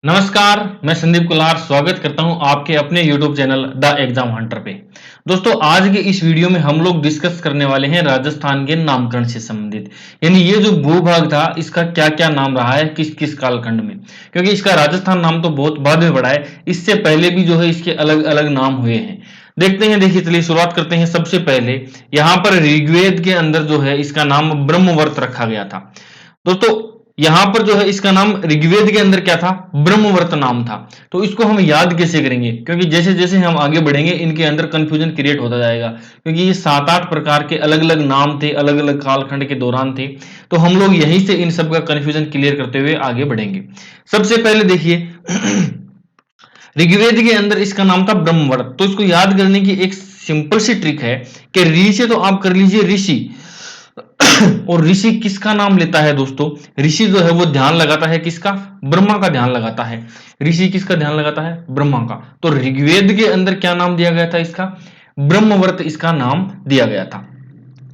नमस्कार, मैं संदीप कुलार स्वागत करता हूं आपके अपने YouTube channel the exam Hunter पे। दोस्तों, आज के इस वीडियो में हम लोग डिस्कस करने वाले हैं राजस्थान के नामकरण से संबंधित, यानी ये जो भूभाग था इसका क्या क्या नाम रहा है किस किस कालखंड में, क्योंकि इसका राजस्थान नाम तो बहुत बाद में पड़ा है। इससे पहले भी जो है इसके अलग अलग नाम हुए हैं। देखते हैं, देखिए चलिए शुरुआत करते हैं। सबसे पहले यहाँ पर ऋग्वेद के अंदर जो है इसका नाम ब्रह्मवर्त रखा गया था। दोस्तों, यहां पर जो है इसका नाम ऋग्वेद के अंदर क्या था, ब्रह्मवर्त नाम था। तो इसको हम याद कैसे करेंगे, क्योंकि जैसे जैसे हम आगे बढ़ेंगे इनके अंदर कंफ्यूजन क्रिएट होता जाएगा, क्योंकि ये 7-8 प्रकार के अलग अलग नाम थे, अलग अलग कालखंड के दौरान थे। तो हम लोग यहीं से इन सब का कंफ्यूजन क्लियर करते हुए आगे बढ़ेंगे। सबसे पहले देखिए ऋग्वेद के अंदर इसका नाम था ब्रह्मवर्त। तो इसको याद करने की एक सिंपल सी ट्रिक है कि ऋ से तो आप कर लीजिए ऋषि। और ऋषि किसका नाम लेता है दोस्तों, ऋषि जो है वो ध्यान लगाता है किसका, ब्रह्मा का ध्यान लगाता है। ऋषि किसका ध्यान लगाता है, ब्रह्मा का। तो ऋग्वेद के अंदर क्या नाम दिया गया था इसका, ब्रह्मवर्त इसका नाम दिया गया था।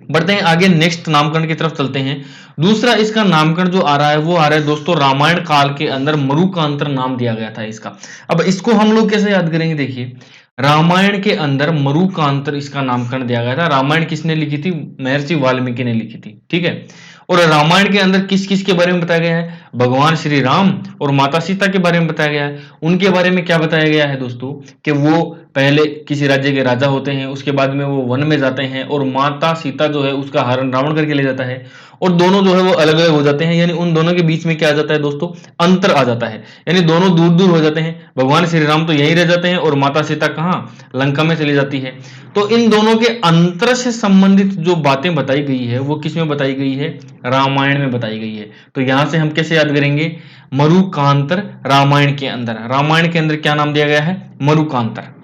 बढ़ते हैं आगे, नेक्स्ट नामकरण की तरफ चलते हैं। दूसरा इसका नामकरण जो आ रहा है वो आ रहा है दोस्तों रामायण काल के अंदर मरुकांतर नाम दिया गया था इसका। अब इसको हम लोग कैसे याद करेंगे, देखिए रामायण के अंदर मरुकांतर इसका नामकरण दिया गया था। रामायण किसने लिखी थी, महर्षि वाल्मीकि ने लिखी थी, ठीक है। और रामायण के अंदर किस किस के बारे में बताया गया है, भगवान श्री राम और माता सीता के बारे में बताया गया है। उनके बारे में क्या बताया गया है दोस्तों, कि वो पहले किसी राज्य के राजा होते हैं, उसके बाद में वो वन में जाते हैं और माता सीता जो है उसका हरण रावण करके ले जाता है, और दोनों जो है वो अलग अलग हो जाते हैं। यानी उन दोनों के बीच में क्या आ जाता है दोस्तों, अंतर आ जाता है, यानी दोनों दूर दूर हो जाते हैं। भगवान श्री राम तो यहीं रह जाते हैं और माता सीता कहाँ, लंका में चली जाती है। तो इन दोनों के अंतर से संबंधित जो बातें बताई गई है वो किस में बताई गई है, रामायण में बताई गई है। तो यहां से हम कैसे याद करेंगे, मरुकांतर रामायण के अंदर। रामायण के अंदर क्या नाम दिया गया है, मरुकांतर।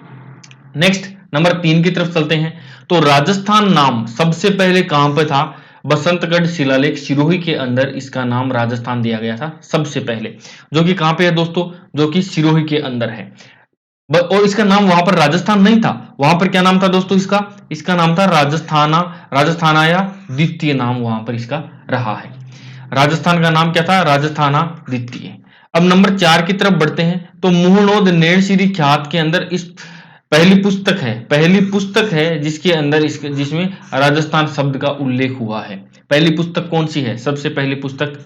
नेक्स्ट नंबर 3 की तरफ चलते हैं। तो राजस्थान नाम सबसे पहले कहां पे था, बसंतगढ़ शिलालेख सिरोही के अंदर इसका नाम राजस्थान दिया गया था सबसे पहले, जो कि कहां पे है दोस्तों, जो कि सिरोही के अंदर है। और इसका नाम वहां पर राजस्थान नहीं था, वहां पर क्या नाम था दोस्तों इसका, इसका नाम था राजस्थाना, राजस्थाना या द्वितीय नाम वहां पर इसका रहा है। राजस्थान का नाम क्या था, राजस्थाना द्वितीय। अब नंबर 4 की तरफ बढ़ते हैं। तो मुहनोद नैणसीरी ख्यात के अंदर इस पहली पुस्तक है जिसके अंदर इसके जिसमें राजस्थान शब्द का उल्लेख हुआ है। पहली पुस्तक कौन सी है, सबसे पहली पुस्तक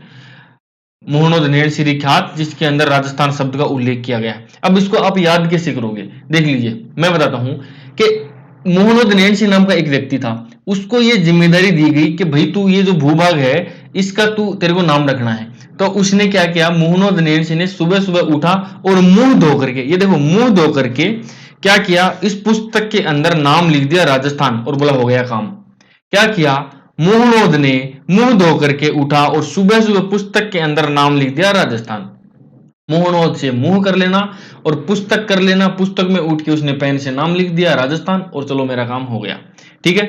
मुहनोद नैणसीरी ख्यात, जिसके अंदर राजस्थान शब्द का उल्लेख किया गया है। अब इसको आप याद कैसे करोगे, देख लीजिए मैं बताता हूं कि मुहनोद नैणसी नाम का एक व्यक्ति था, उसको ये जिम्मेदारी दी गई कि भाई तू ये जो भूभाग है इसका तू तेरे को नाम रखना है। तो उसने क्या किया, मुहनोद नैणसी ने सुबह सुबह उठा और मुंह धो करके, ये देखो मुंह धो करके क्या किया, इस पुस्तक के अंदर नाम लिख दिया राजस्थान, और बोला हो गया काम। क्या किया, मुहनोद ने मुंह धो करके उठा और सुबह सुबह पुस्तक के अंदर नाम लिख दिया राजस्थान। मुहनोद से मुंह कर लेना और पुस्तक कर लेना, पुस्तक में उठ के उसने पेन से नाम लिख दिया राजस्थान, और चलो मेरा काम हो गया, ठीक है।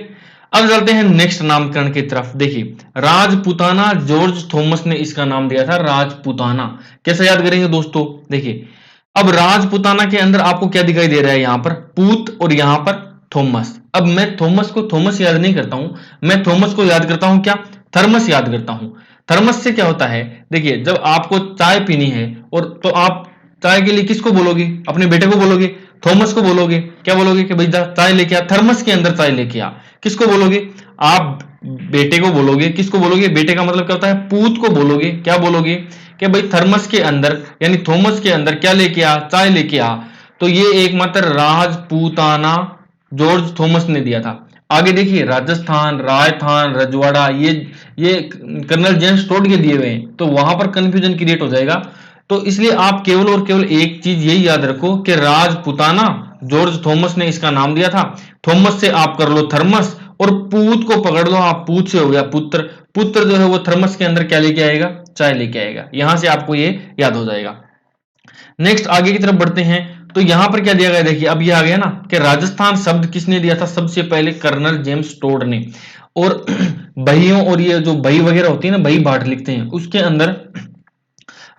अब चलते हैं नेक्स्ट नामकरण की तरफ। देखिए राजपुताना, जॉर्ज थॉमस ने इसका नाम दिया था राजपुताना। कैसे याद करेंगे दोस्तों, देखिए अब राजपुताना के अंदर आपको क्या दिखाई दे रहा है, यहां पर पूत और यहां पर थॉमस। अब मैं थॉमस को थॉमस याद नहीं करता हूं, मैं थॉमस को याद करता हूं क्या, थर्मस याद करता हूं। थर्मस से क्या होता है, देखिए जब आपको चाय पीनी है और तो आप चाय के लिए किसको बोलोगे, अपने बेटे को बोलोगे, थॉमस को बोलोगे। क्या बोलोगे कि भाई चाय लेके आ, थर्मस के अंदर चाय लेके आ। किसको बोलोगे, आप बेटे को बोलोगे। किसको बोलोगे, बेटे का मतलब क्या होता है, पूत को बोलोगे। क्या बोलोगे कि भाई थर्मस के अंदर यानी थॉमस के अंदर क्या लेके आ, चाय लेके आ। तो ये एकमात्र राजपूताना जॉर्ज थॉमस ने दिया था। आगे देखिए राजस्थान, रायथान, रजवाड़ा, ये कर्नल जेम्स टोड के दिए हुए हैं, तो वहां पर कंफ्यूजन क्रिएट हो जाएगा। तो इसलिए आप केवल और केवल एक चीज यही याद रखो कि राजपुताना जॉर्ज थॉमस ने इसका नाम दिया था। थॉमस से आप कर लो थर्मस, और पूत को पकड़ लो, आप पूत से हो गया पुत्र। पुत्र जो है वो थर्मस के अंदर क्या लेके आएगा, चाय लेके आएगा। यहां से आपको ये याद हो जाएगा। नेक्स्ट आगे की तरफ बढ़ते हैं। तो यहां पर क्या दिया गया, देखिए अब ये आ गया ना कि राजस्थान शब्द किसने दिया था, सबसे पहले कर्नल जेम्स टोड ने। और बहियों और ये जो बही वगैरह होती है ना, बही बाट लिखते हैं, उसके अंदर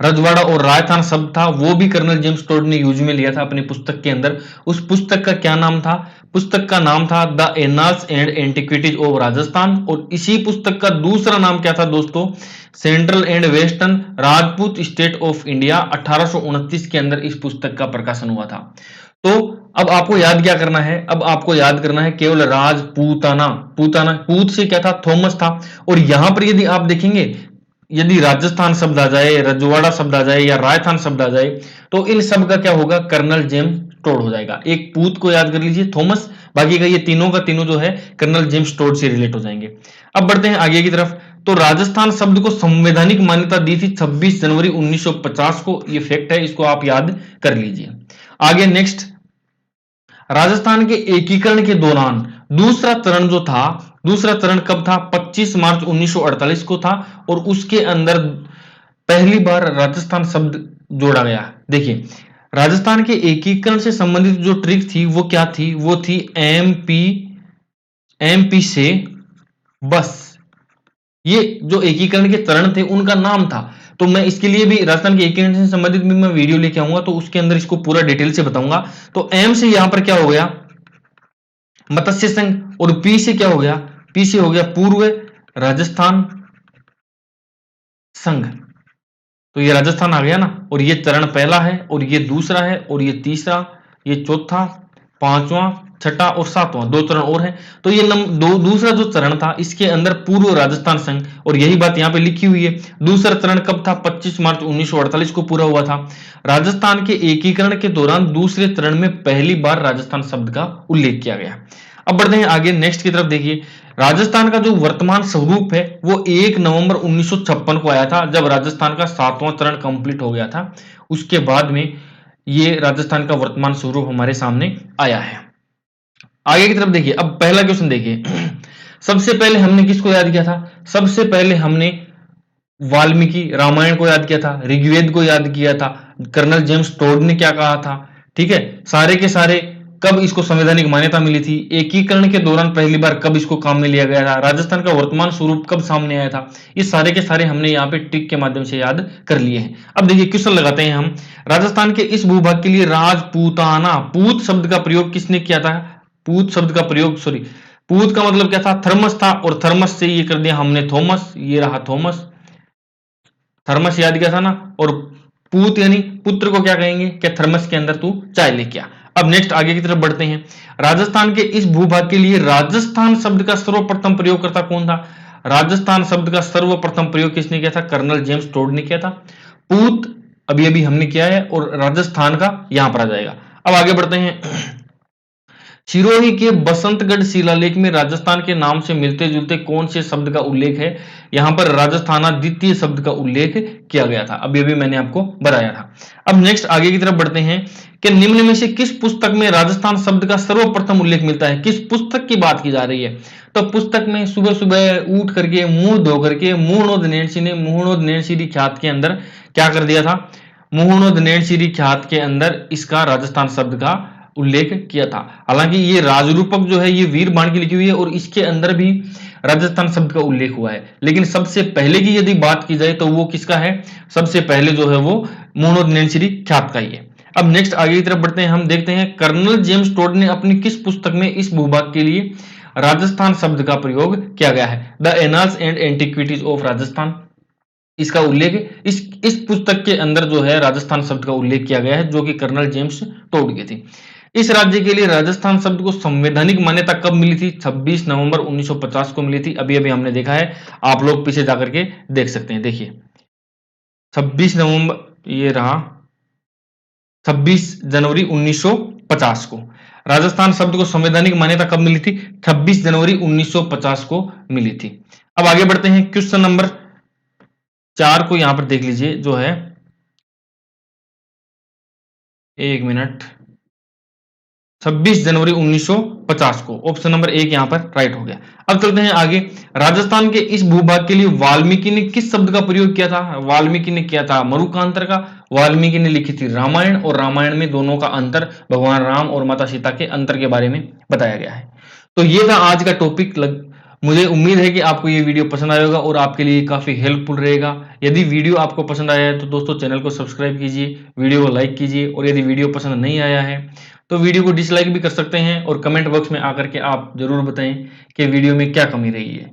रजवाड़ा और राजस्थान शब्द था वो भी कर्नल जेम्स टोड ने यूज में लिया था अपनी पुस्तक के अंदर। उस पुस्तक का क्या नाम था? पुस्तक का नाम था the annals and antiquities of Rajasthan, और इसी पुस्तक का दूसरा नाम क्या था दोस्तों? Central and western Rajput state of India. 1829 के अंदर इस पुस्तक का प्रकाशन हुआ था। तो अब आपको याद क्या करना है? अब आपको याद करना है केवल राजपूताना। पूताना, पूत से क्या था? थॉमस था। और यहां पर यदि आप देखेंगे, यदि राजस्थान शब्द आ जाए, रजवाड़ा शब्द आ जाए या राजस्थान शब्द आ जाए, तो इन सब का क्या होगा? कर्नल जेम्स टोड हो जाएगा। एक पूत को याद कर लीजिए, थॉमस, बाकी का ये तीनों का तीनों जो है कर्नल जेम्स टोड से रिलेट हो जाएंगे। अब बढ़ते हैं आगे की तरफ। तो राजस्थान शब्द को संवैधानिक मान्यता दी थी 26 जनवरी 1950 को। ये फैक्ट है, इसको आप याद कर लीजिए। आगे नेक्स्ट, राजस्थान के एकीकरण के दौरान दूसरा चरण जो था, दूसरा चरण कब था? 25 मार्च 1948 को था, और उसके अंदर पहली बार राजस्थान शब्द जोड़ा गया। देखिए, राजस्थान के एकीकरण से संबंधित जो ट्रिक थी वो क्या थी? वो थी एमपी से बस। ये जो एकीकरण के चरण थे उनका नाम था। तो मैं इसके लिए भी राजस्थान के एकीकरण से संबंधित भी मैं वीडियो लेके आऊंगा, तो उसके अंदर इसको पूरा डिटेल से बताऊंगा। तो एम से यहां पर क्या हो गया? मत्स्य संघ, और पी से क्या हो गया? पी से हो गया पूर्व राजस्थान संघ। तो ये राजस्थान आ गया ना, और ये चरण पहला है, और ये दूसरा है, और ये तीसरा, ये चौथा, पांचवा, छठा और सातवां, दो चरण और हैं। तो ये दूसरा जो चरण था इसके अंदर पूर्व राजस्थान संघ, और यही बात यहां पे लिखी हुई है। दूसरा चरण कब था? 25 मार्च 1948 को पूरा हुआ था। राजस्थान के एकीकरण के दौरान दूसरे चरण में पहली बार राजस्थान शब्द का उल्लेख किया गया। अब बढ़ते हैं आगे नेक्स्ट की तरफ। देखिए, राजस्थान का जो वर्तमान स्वरूप है वो 1 नवंबर 1956 को आया था, जब राजस्थान का 7वां चरण कंप्लीट हो गया था। उसके बाद में ये राजस्थान का वर्तमान स्वरूप हमारे सामने आया है। आगे की तरफ देखिए, अब पहला क्वेश्चन देखिए। सबसे पहले हमने किसको याद किया था? सबसे पहले हमने वाल्मीकि रामायण को याद किया था, ऋग्वेद को याद किया था, कर्नल जेम्स टोड ने क्या कहा था, ठीक है, सारे के सारे। कब इसको संवैधानिक मान्यता मिली थी? एकीकरण के दौरान पहली बार कब इसको काम में लिया गया था? राजस्थान का वर्तमान स्वरूप कब सामने आया था? ये सारे के सारे हमने यहाँ पे ट्रिक के माध्यम से याद कर लिए हैं। अब देखिए क्वेश्चन लगाते हैं हम। राजस्थान के इस भूभाग के लिए राजपूताना, पूत शब्द का प्रयोग किसने किया था? पूत शब्द का प्रयोग, सॉरी, पूत का मतलब क्या था? थर्मस था, और थर्मस से ये कर दिया हमने थॉमस, ये रहा थॉमस। थर्मस याद किया था ना। और पूत यानी पुत्र को क्या कहेंगे? क्या थर्मस के अंदर तू चाय लेके आ। अब नेक्स्ट आगे की तरफ बढ़ते हैं। राजस्थान के इस भूभाग के लिए राजस्थान शब्द का सर्वप्रथम प्रयोगकर्ता कौन था? राजस्थान शब्द का सर्वप्रथम प्रयोग किसने किया था? कर्नल जेम्स टोड ने किया था। पूत अभी अभी हमने किया है, और राजस्थान का यहां पर आ जाएगा। अब आगे बढ़ते हैं। सिरोही के बसंतगढ़ शिलालेख में राजस्थान के नाम से मिलते जुलते कौन से शब्द का उल्लेख है? यहां पर राजस्थाना द्वितीय शब्द का उल्लेख किया गया था, अभी अभी मैंने आपको बताया था। अब नेक्स्ट आगे की तरफ बढ़ते हैं कि निम्न में से किस पुस्तक में राजस्थान शब्द का सर्वप्रथम उल्लेख मिलता है? किस पुस्तक की बात की जा रही है? तो पुस्तक में सुबह सुबह उठ करके मुंह धो करके मुहणोद नैणसी ने मुहणोद नैणसीरी ख्यात के अंदर क्या कर दिया था? मुहणोद नैणसीरी ख्यात के अंदर इसका राजस्थान शब्द का उल्लेख किया था। हालांकि ये राजरूपक जो है ये वीर बाण की लिखी हुई है, और इसके अंदर भी राजस्थान शब्द का उल्लेख हुआ है। लेकिन सबसे पहले की यदि बात की जाए तो वो किसका है? सबसे पहले जो है वो मुहणोद नैणसीरी ख्यात का ही है। अब नेक्स्ट आगे की तरफ बढ़ते हैं, हम देखते हैं कर्नल जेम्स टोड ने अपनी किस पुस्तक में इस भूभाग के लिए राजस्थान शब्द का प्रयोग किया गया है? The annals and antiquities of Rajasthan. इसका उल्लेख इस पुस्तक के अंदर जो है राजस्थान शब्द का उल्लेख किया गया है, जो कि कर्नल जेम्स टोड की थी। इस राज्य के लिए राजस्थान शब्द को संवैधानिक मान्यता कब मिली थी? 26 नवंबर 1950 को मिली थी। अभी अभी हमने देखा है, आप लोग पीछे जाकर के देख सकते हैं। देखिए 26 नवंबर, ये रहा 26 जनवरी 1950 को राजस्थान शब्द को संवैधानिक मान्यता कब मिली थी? 26 जनवरी 1950 को मिली थी। अब आगे बढ़ते हैं, क्वेश्चन नंबर 4 को यहां पर देख लीजिए, जो है, एक मिनट, 26 जनवरी 1950 को ऑप्शन नंबर 1 यहां पर राइट हो गया। अब चलते हैं आगे। राजस्थान के इस भूभाग के लिए वाल्मीकि ने किस शब्द का प्रयोग किया था? वाल्मीकि ने किया था मरुकांतर का। वाल्मीकि ने लिखी थी रामायण, और रामायण में दोनों का अंतर, भगवान राम और माता सीता के अंतर के बारे में बताया गया है। तो ये था आज का टॉपिक। मुझे उम्मीद है कि आपको ये वीडियो पसंद आएगा और आपके लिए काफ़ी हेल्पफुल रहेगा। यदि वीडियो आपको पसंद आया है तो दोस्तों चैनल को सब्सक्राइब कीजिए, वीडियो को लाइक कीजिए, और यदि वीडियो पसंद नहीं आया है तो वीडियो को डिसलाइक भी कर सकते हैं, और कमेंट बॉक्स में आकर के आप ज़रूर बताएं कि वीडियो में क्या कमी रही है।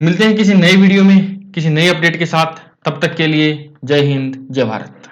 मिलते हैं किसी नए वीडियो में किसी नए अपडेट के साथ। तब तक के लिए जय हिंद, जय भारत।